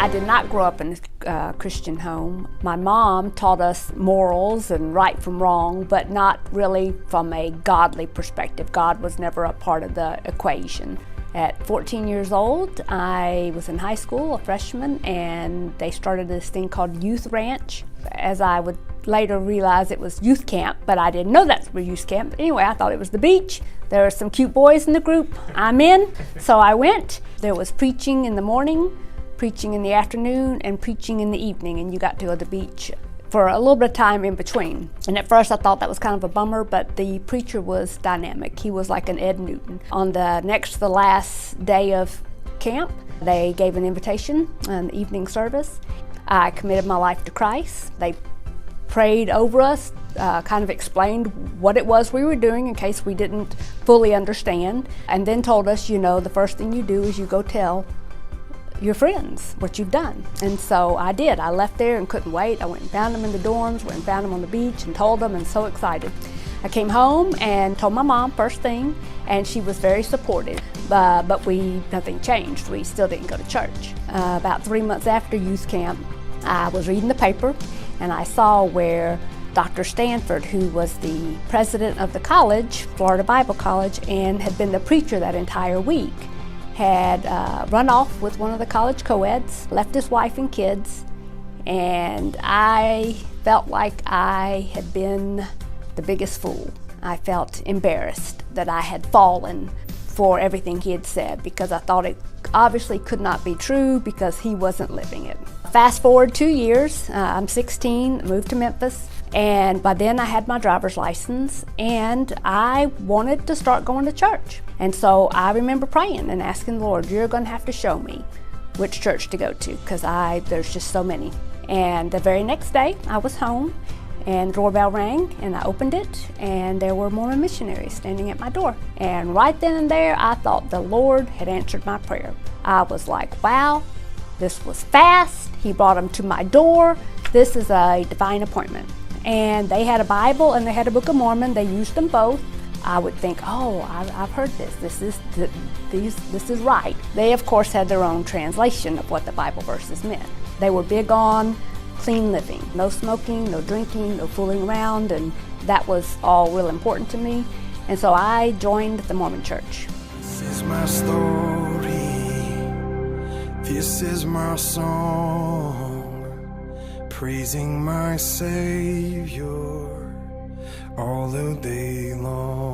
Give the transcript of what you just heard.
I did not grow up in a Christian home. My mom taught us morals and right from wrong, but not really from a godly perspective. God was never a part of the equation. At 14 years old, I was in high school, a freshman, and they started this thing called Youth Ranch. As I would later realize, it was youth camp, but I didn't know that was youth camp. Anyway, I thought it was the beach. There were some cute boys in the group. I'm in, so I went. There was preaching in the morning, preaching in the afternoon, and preaching in the evening, and you got to go to the beach for a little bit of time in between. And at first I thought that was kind of a bummer, but the preacher was dynamic. He was like an Ed Newton. On the next to the last day of camp, they gave an invitation, an evening service. I committed my life to Christ. They prayed over us, kind of explained what it was we were doing in case we didn't fully understand, and then told us, you know, the first thing you do is you go tell your friends what you've done. And so I did. I left there and couldn't wait. I went and found them in the dorms, went and found them on the beach and told them, and so excited. I came home and told my mom first thing, and she was very supportive, but nothing changed. We still didn't go to church. About 3 months after youth camp, I was reading the paper and I saw where Dr. Stanford, who was the president of the college, Florida Bible College, and had been the preacher that entire week, had run off with one of the college co-eds, left his wife and kids, and I felt like I had been the biggest fool. I felt embarrassed that I had fallen for everything he had said, because I thought it obviously could not be true because he wasn't living it. Fast forward 2 years, I'm 16, moved to Memphis, and by then I had my driver's license and I wanted to start going to church. And so I remember praying and asking the Lord, you're going to have to show me which church to go to, because there's just so many. And the very next day I was home and the doorbell rang and I opened it and there were Mormon missionaries standing at my door. And right then and there I thought the Lord had answered my prayer. I was like, wow, this was fast. He brought them to my door. This is a divine appointment. And they had a Bible and they had a Book of Mormon. They used them both. I would think, oh, I've heard this. This is right. They, of course, had their own translation of what the Bible verses meant. They were big on clean living, no smoking, no drinking, no fooling around, and that was all real important to me. And so I joined the Mormon Church. This is my story. This is my song, praising my Savior all the day long.